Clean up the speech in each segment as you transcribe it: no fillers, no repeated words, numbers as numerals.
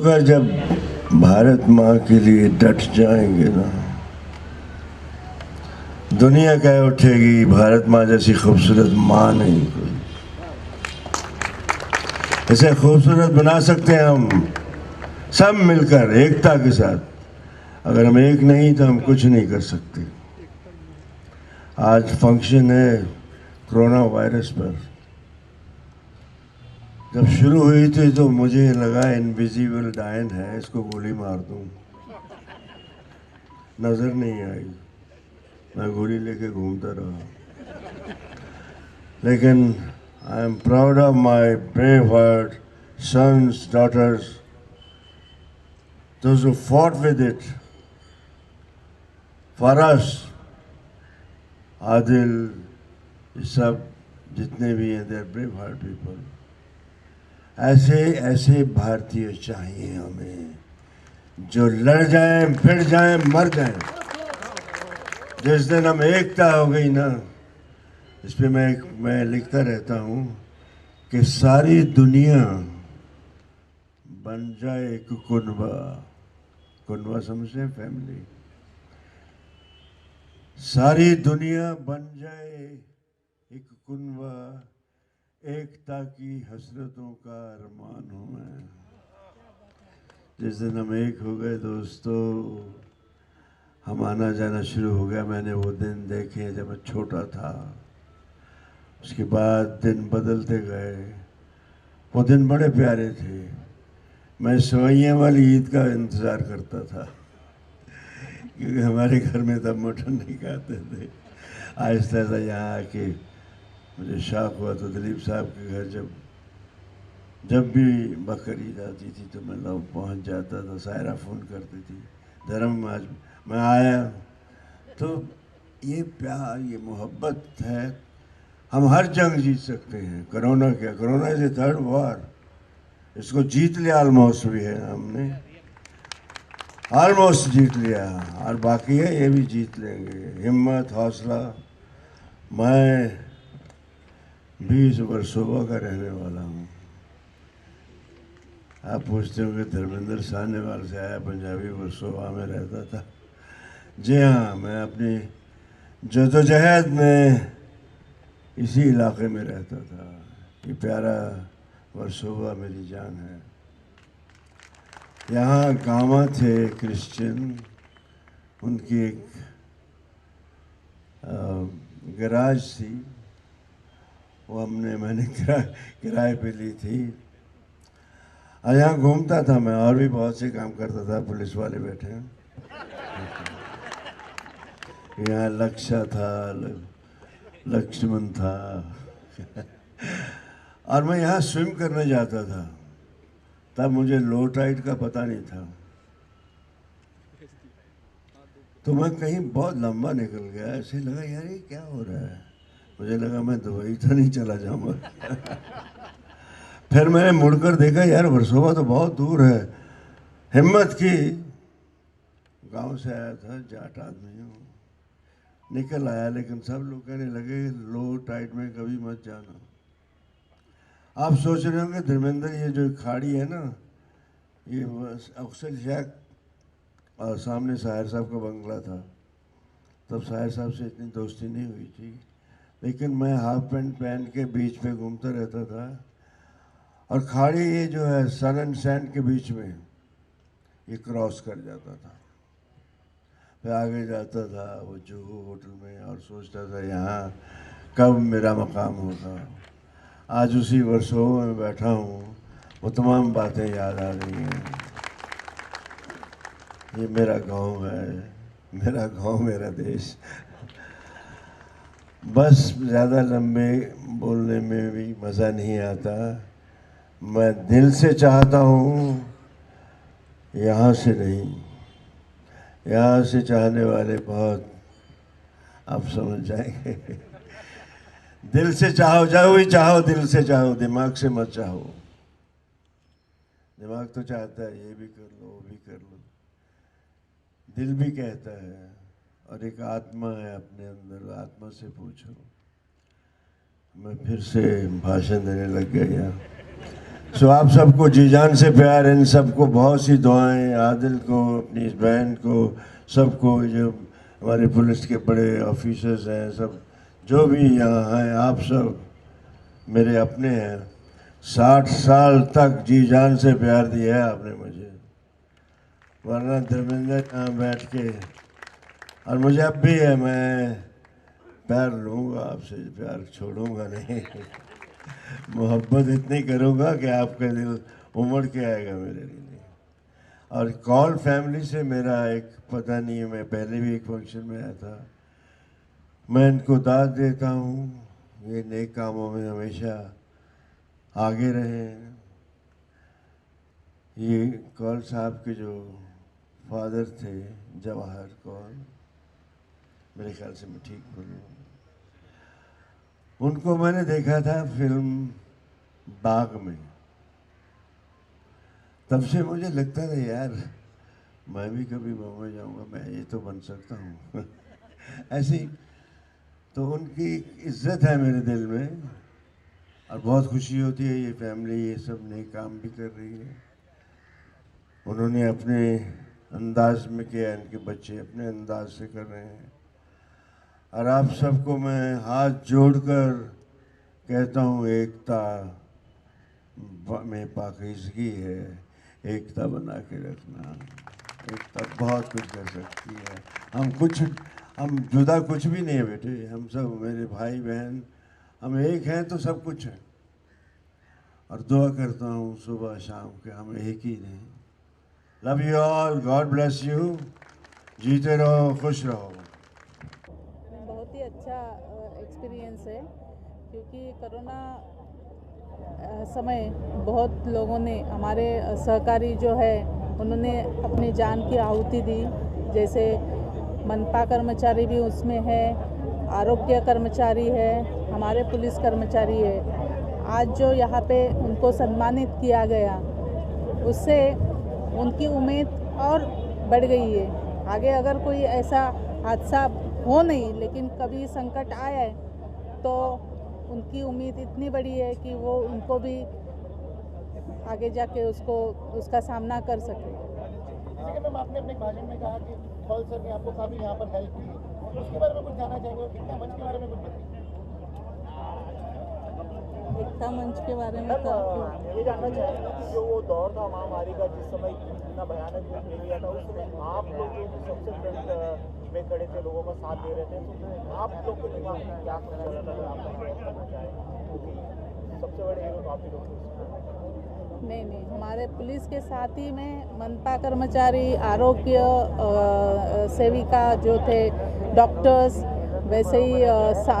होकर जब भारत माँ के लिए डट जाएंगे ना, दुनिया कह उठेगी भारत माँ जैसी खूबसूरत माँ नहीं कोई। इसे खूबसूरत बना सकते हैं हम सब मिलकर एकता के साथ। अगर हम एक नहीं तो हम कुछ नहीं कर सकते। आज फंक्शन है कोरोना वायरस पर। जब शुरू हुई थी तो मुझे लगा इनविजिबल डायन है, इसको गोली मार दूं। नजर नहीं आई, मैं गोली लेके घूमता रहा। लेकिन I am proud of my brave heart sons, daughters, those who fought with it for us. Adil, ये सब जितने भी हैं, they're brave heart people. ऐसे ऐसे भारतीय चाहिए हमें, जो लड़ जाएं, फिर जाएं, मर जाएं। जिस दिन हम एकता हो गई ना, इस पे मैं लिखता रहता हूँ कि सारी दुनिया बन जाए एक कुनबा। कुनबा समझे? फैमिली। सारी दुनिया बन जाए एक कुनबा, एकता की हसरतों का अरमान हूँ मैं। जिस दिन हम एक हो गए दोस्तों, हम आना जाना शुरू हो गया। मैंने वो दिन देखे जब मैं छोटा था। उसके बाद दिन बदलते गए। वो दिन बड़े प्यारे थे। मैं सवैया वाली ईद का इंतज़ार करता था, क्योंकि हमारे घर में तब मटन नहीं खाते थे। आहिस्ता आहिस्ता यहाँ आके मुझे शौक हुआ तो दिलीप साहब के घर जब भी बकरीद आती थी तो मैं लोग पहुँच जाता था। सायरा फ़ोन करती थी, धर्म आज मैं आया। तो ये प्यार, ये मोहब्बत है। हम हर जंग जीत सकते हैं। कोरोना क्या, corona is a third war. इसको जीत लिया ऑलमोस्ट भी है हमने, ऑलमोस्ट जीत लिया, और बाकी है ये भी जीत लेंगे। हिम्मत, हौसला। मैं 20 वर्सोवा का रहने वाला हूँ। आप पूछते होंगे धर्मेंद्र साहनेवाल से आया, पंजाबी वर्सोवा में रहता था। जी हाँ, मैं अपनी जदोजहद में इसी इलाके में रहता था। ये प्यारा वर्सोवा मेरी जान है। यहाँ गामा थे क्रिश्चियन, उनकी एक गैराज थी, वो मैंने किराए पे ली थी। और यहाँ घूमता था मैं, और भी बहुत से काम करता था। पुलिस वाले बैठे हैं यहाँ। लक्ष्य था, लक्ष्मण था और मैं यहाँ स्विम करने जाता था। तब मुझे लो टाइड का पता नहीं था, तो मैं कहीं बहुत लंबा निकल गया। ऐसे लगा यार ये क्या हो रहा है। मुझे लगा मैं दुबई तो नहीं चला जाऊंगा फिर मैंने मुड़कर देखा, यार वर्सोवा तो बहुत दूर है। हिम्मत की, गांव से आया था, जाट आदमी हूँ, निकल आया। लेकिन सब लोग कहने लगे लो टाइड में कभी मत जाना। आप सोच रहे होंगे धर्मेंद्र, ये जो खाड़ी है ना, ये अक्सर शेख और सामने साहिर साहब का बंगला था। तब साहिर साहब से इतनी दोस्ती नहीं हुई थी, लेकिन मैं हाफ पैंट पहन के बीच पे घूमता रहता था। और खाड़ी ये जो है सन एंड सैंड के बीच में, ये क्रॉस कर जाता था। फिर आगे जाता था वो जुहू होटल में, और सोचता था यहाँ कब मेरा मकाम होगा। आज उसी वर्सोवा में बैठा हूँ, वो तमाम बातें याद आ रही हैं। ये मेरा गांव है, मेरा गांव मेरा देश। बस ज़्यादा लंबे बोलने में भी मज़ा नहीं आता। मैं दिल से चाहता हूँ, यहाँ से नहीं। यहाँ से चाहने वाले बहुत, आप समझ जाएंगे दिल से चाहो, जाओ ही चाहो, दिल से चाहो, दिमाग से मत चाहो। दिमाग तो चाहता है ये भी कर लो, वो भी कर लो। दिल भी कहता है, और एक आत्मा है अपने अंदर, आत्मा से पूछो। मैं फिर से भाषण देने लग गया यार। सो आप सबको जी जान से प्यार, इन सबको बहुत सी दुआएं, आदिल को, अपनी इस बहन को, सबको, जो हमारे पुलिस के बड़े ऑफिसर्स हैं, सब जो भी यहाँ हैं, आप सब मेरे अपने हैं। 60 साल तक जी जान से प्यार दिया है आपने मुझे, वरना धर्मेंद्र यहाँ बैठ के, और मुझे अब भी है, मैं प्यार लूँगा आपसे, प्यार छोड़ूंगा नहीं। मोहब्बत इतनी करूँगा कि आपका दिल उमड़ के आएगा मेरे लिए। और कॉल फैमिली से मेरा एक, पता नहीं है, मैं पहले भी एक फंक्शन में आया था, मैं इनको दाद देता हूँ, ये नेक कामों में हमेशा आगे रहें। ये कौल साहब के जो फादर थे, जवाहर कौल, मेरे ख्याल से मैं ठीक बोलूँ, उनको मैंने देखा था फिल्म बाग में। तब से मुझे लगता था यार मैं भी कभी बॉम्बे जाऊंगा, मैं ये तो बन सकता हूँ। ऐसी तो उनकी इज्जत है मेरे दिल में, और बहुत खुशी होती है ये फैमिली ये सब नए काम भी कर रही है। उन्होंने अपने अंदाज में किया, इनके बच्चे अपने अंदाज से कर रहे हैं। और आप सबको मैं हाथ जोड़कर कहता हूँ, एकता में पाकीज़गी है, एकता बना के रखना। एकता बहुत कुछ कर सकती है। हम जुदा कुछ भी नहीं है बेटे, हम सब मेरे भाई बहन, हम एक हैं तो सब कुछ है। और दुआ करता हूँ सुबह शाम के हम एक ही रहें। Love you all, God bless you, जीते रहो, खुश रहो। बहुत ही अच्छा एक्सपीरियंस है, क्योंकि कोरोना समय बहुत लोगों ने, हमारे सहकारी जो है उन्होंने अपनी जान की आहुति दी। जैसे मनपा कर्मचारी भी उसमें है, आरोग्य कर्मचारी है, हमारे पुलिस कर्मचारी है। आज जो यहाँ पे उनको सम्मानित किया गया, उससे उनकी उम्मीद और बढ़ गई है। आगे अगर कोई ऐसा हादसा हो नहीं, लेकिन कभी संकट आए तो उनकी उम्मीद इतनी बड़ी है कि वो उनको भी आगे जाके उसका सामना कर सके। जैसे कि मैम आपने अपने भाषण में कहा कि कौल सर ने आपको काफ़ी यहाँ पर हेल्प की, उसके बारे में कुछ जानना चाहेंगे? एकता मंच के बारे में कुछ बताइए। एकता मंच के बारे में ये जानना चाहेंगे कि जो वो दौर था महामारी का, जिस समय इतना भयानक रूप ले लिया था, उस समय आप लोग जो सबसे फ्रंट में खड़े थे, लोगों का साथ दे रहे थे, तो आप लोग को दिमाग में क्या सोचा जाता था, आप करना चाहें? क्योंकि सबसे बड़े हीरो काफ़ी लोग थे। नहीं, हमारे पुलिस के साथ ही में मनपा कर्मचारी, आरोग्य सेविका जो थे, डॉक्टर्स, वैसे ही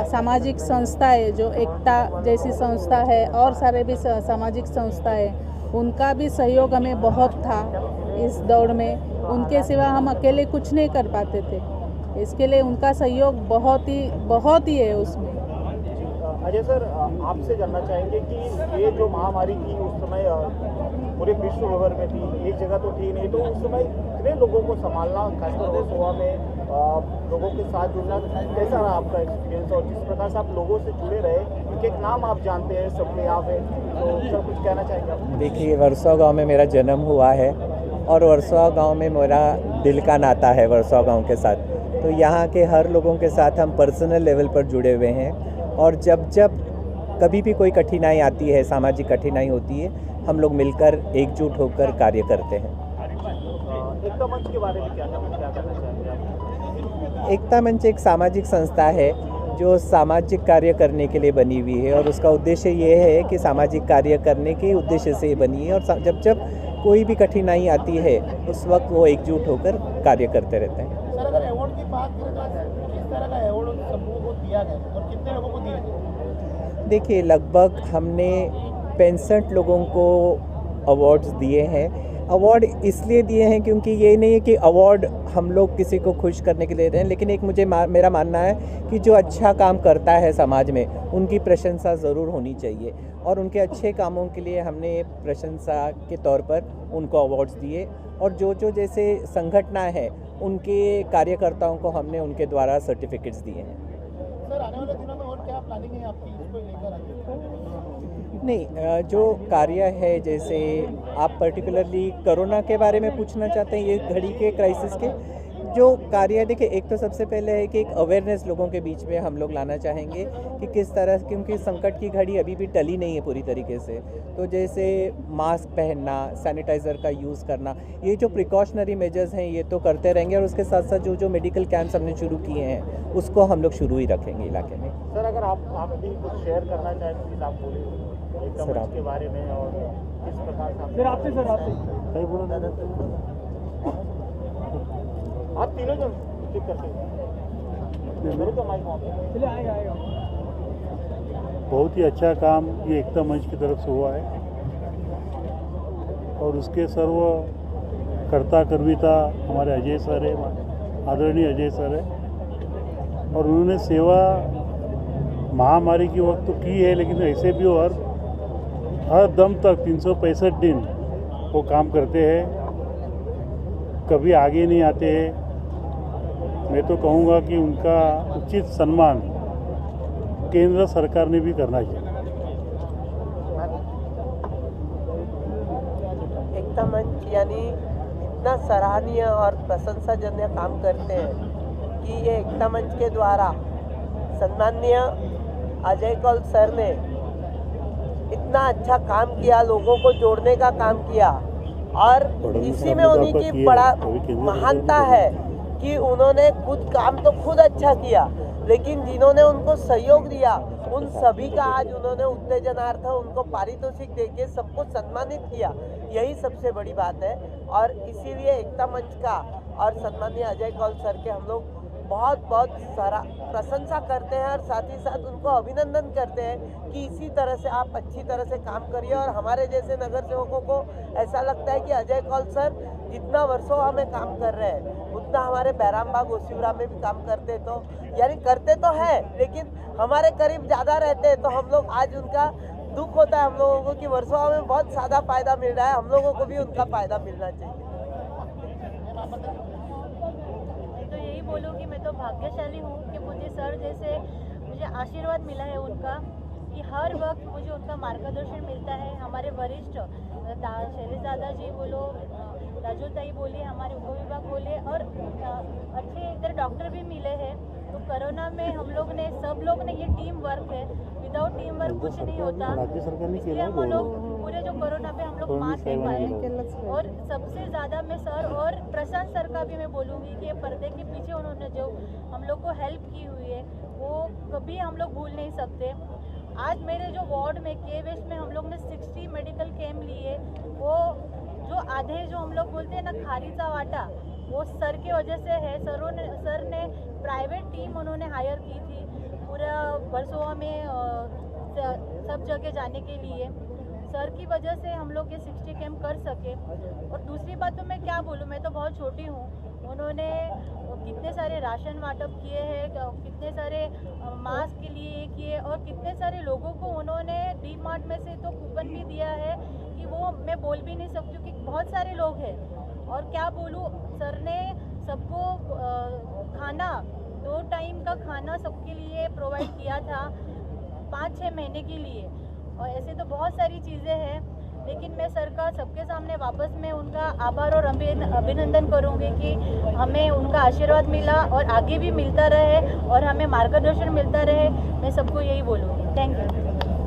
सामाजिक संस्थाएं जो एकता जैसी संस्था है और सारे भी सामाजिक संस्थाएं, उनका भी सहयोग हमें बहुत था इस दौड़ में। उनके सिवा हम अकेले कुछ नहीं कर पाते थे, इसके लिए उनका सहयोग बहुत ही है उसमें। अजय सर, आपसे जानना चाहेंगे कि ये जो महामारी थी उस समय पूरे विश्व भर में थी, एक जगह तो थी नहीं, तो उस समय इतने लोगों को संभालना, खासकर गोवा में लोगों के साथ जुड़ना, कैसा रहा आपका एक्सपीरियंस? और जिस प्रकार से आप लोगों से जुड़े रहे, क्योंकि एक नाम आप जानते हैं सबके यहाँ पे, तो सर कुछ कहना चाहेंगे आप? देखिए, वर्सोवा गांव में मेरा जन्म हुआ है और वर्सोवा गांव में मेरा दिल का नाता है वर्सोवा गांव के साथ। तो यहाँ के हर लोगों के साथ हम पर्सनल लेवल पर जुड़े हुए हैं, और जब कभी भी कोई कठिनाई आती है, सामाजिक कठिनाई होती है, हम लोग मिलकर एकजुट होकर कार्य करते हैं। एकता मंच के बारे में क्या कहना चाहेंगे आप? एकता मंच एक सामाजिक संस्था है जो सामाजिक कार्य करने के लिए बनी हुई है, और उसका उद्देश्य ये है कि सामाजिक कार्य करने के उद्देश्य से बनी है, और जब कोई भी कठिनाई आती है उस वक्त वो एकजुट होकर कार्य करते रहते हैं। सर, अगर अवार्ड की बात करें तो किस तरह का अवार्ड समूह को दिया गया और कितने लोगों को दिया गया? देखिए, लगभग हमने 65 लोगों को अवार्ड्स दिए हैं। अवार्ड इसलिए दिए हैं क्योंकि ये नहीं है कि अवार्ड हम लोग किसी को खुश करने के लिए दे रहे हैं, लेकिन एक मेरा मानना है कि जो अच्छा काम करता है समाज में, उनकी प्रशंसा ज़रूर होनी चाहिए, और उनके अच्छे कामों के लिए हमने प्रशंसा के तौर पर उनको अवार्ड्स दिए। और जो जैसे संगठना है, उनके कार्यकर्ताओं को हमने उनके द्वारा सर्टिफिकेट्स दिए हैं। सर, आने वाले दिनों में और क्या प्लानिंग है आपकी इसको लेकर? नहीं, जो कार्य है, जैसे आप पर्टिकुलरली कोरोना के बारे में पूछना चाहते हैं, ये घड़ी के क्राइसिस के जो कार्य है, देखिए एक तो सबसे पहले है कि एक अवेयरनेस लोगों के बीच में हम लोग लाना चाहेंगे कि किस तरह, क्योंकि संकट की घड़ी अभी भी टली नहीं है पूरी तरीके से। तो जैसे मास्क पहनना, सैनिटाइज़र का यूज़ करना, ये जो प्रिकॉशनरी मेजर्स हैं ये तो करते रहेंगे, और उसके साथ साथ जो मेडिकल कैंप्स हमने शुरू किए हैं उसको हम लोग शुरू ही रखेंगे इलाके में। सर, अगर आप भी कुछ शेयर करना चाहें प्लीज आप बोलिए एकता सर, मंच आप के बारे में और किस प्रकार से सर आपसे सही बोलो आप तीनों जन ठीक करते हैं मेरे तो माइक ऑन है। चलिए आएगा बहुत ही अच्छा काम ये एकता मंच की तरफ से हुआ है और उसके सर्व कर्ता कर्विता हमारे अजय सर है, आदरणीय अजय सर है, और उन्होंने सेवा महामारी के वक्त तो की है, लेकिन ऐसे भी वो हर दम तक 365 दिन वो काम करते हैं, कभी आगे नहीं आते हैं। मैं तो कहूँगा कि उनका उचित सम्मान केंद्र सरकार ने भी करना चाहिए। एकता मंच यानी इतना सराहनीय और प्रशंसाजन्य काम करते हैं कि ये एकता मंच के द्वारा सम्माननीय अजय कौल सर ने इतना अच्छा काम किया, लोगों को जोड़ने का काम किया, और इसी में उन्हीं की बड़ा महानता है कि उन्होंने खुद काम तो खुद अच्छा किया, लेकिन जिन्होंने उनको सहयोग दिया उन सभी का आज उन्होंने उत्तेजनार्थ उनको पारितोषिक देके सबको सम्मानित किया। यही सबसे बड़ी बात है, और इसीलिए एकता मंच का और सम्माननीय अजय कौल सर के हम लोग बहुत बहुत सारा प्रशंसा करते हैं, और साथ ही साथ उनको अभिनंदन करते हैं कि इसी तरह से आप अच्छी तरह से काम करिए। और हमारे जैसे नगर सेवकों को ऐसा लगता है कि अजय कौल सर जितना वर्षों हमें काम कर रहे हैं उतना हमारे बैरामबाग ओसिवरा में भी काम करते तो है, लेकिन हमारे करीब ज़्यादा रहते हैं, तो हम लोग आज उनका दुख होता है हम लोगों को कि वर्षों में बहुत ज़्यादा फायदा मिल रहा है, हम लोगों को भी उनका फायदा मिलना चाहिए। तो यही बोलूँगी, मैं तो भाग्यशाली हूँ कि मुझे सर जैसे मुझे आशीर्वाद मिला है उनका, कि हर वक्त मुझे उनका मार्गदर्शन मिलता है। हमारे वरिष्ठ शैलेश दादा जी बोलो, राजू ताई बोलिए, हमारे उप विभाग बोले, और अच्छे इधर डॉक्टर भी मिले हैं। तो कोरोना में हम लोग ने सब लोग ने ये टीम वर्क है, विदाउट टीम वर्क कुछ नहीं होता, इसलिए हम लोग पूरे जो कोरोना पे हम लोग मास्क नहीं पाए। और सबसे ज़्यादा मैं सर और प्रशांत सर का भी मैं बोलूँगी कि ये पर्दे के पीछे उन्होंने जो हम लोग को हेल्प की हुई है वो कभी हम लोग भूल नहीं सकते। आज मेरे जो वार्ड में के वेस्ट में हम लोग ने 60 मेडिकल कैम्प लिए, वो जो आधे जो हम लोग बोलते हैं ना खारीचा वाटा, वो सर की वजह से है। सर ने प्राइवेट टीम उन्होंने हायर की थी पूरा वर्सोवा में सब जगह जाने के लिए। सर की वजह से हम लोग ये 60 कैम्प कर सके। और दूसरी बात तो मैं क्या बोलूँ, मैं तो बहुत छोटी हूँ, उन्होंने कितने सारे राशन वाटप किए हैं, कितने सारे मास्क के लिए किए, और कितने सारे लोगों को उन्होंने डी मार्ट में से तो कूपन भी दिया है कि वो मैं बोल भी नहीं सकती क्योंकि बहुत सारे लोग हैं। और क्या बोलूँ, सर ने सबको खाना 2 टाइम का खाना सबके लिए प्रोवाइड किया था 5-6 महीने के लिए। और ऐसे तो बहुत सारी चीज़ें हैं, लेकिन मैं सर का सबके सामने वापस मैं उनका आभार और अभिनंदन करूँगी कि हमें उनका आशीर्वाद मिला और आगे भी मिलता रहे और हमें मार्गदर्शन मिलता रहे। मैं सबको यही बोलूँगी। Thank you.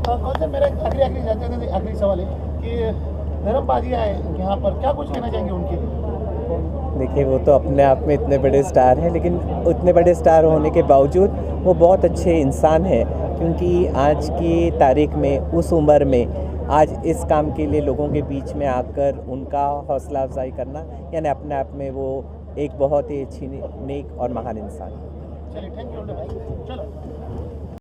कौन से मेरा आखिरी सवाल है कि धर्म बाजी आए यहाँ पर, क्या कुछ कहना चाहेंगे उनके लिए? देखिए, वो तो अपने आप में इतने बड़े स्टार हैं, लेकिन उतने बड़े स्टार होने के बावजूद वो बहुत अच्छे इंसान हैं, क्योंकि आज की तारीख में उस उम्र में आज इस काम के लिए लोगों के बीच में आकर उनका हौसला अफजाई करना, यानी अपने आप में वो एक बहुत ही अच्छी नेक और महान इंसान है। चलिए, थैंक यू भाई, चलो।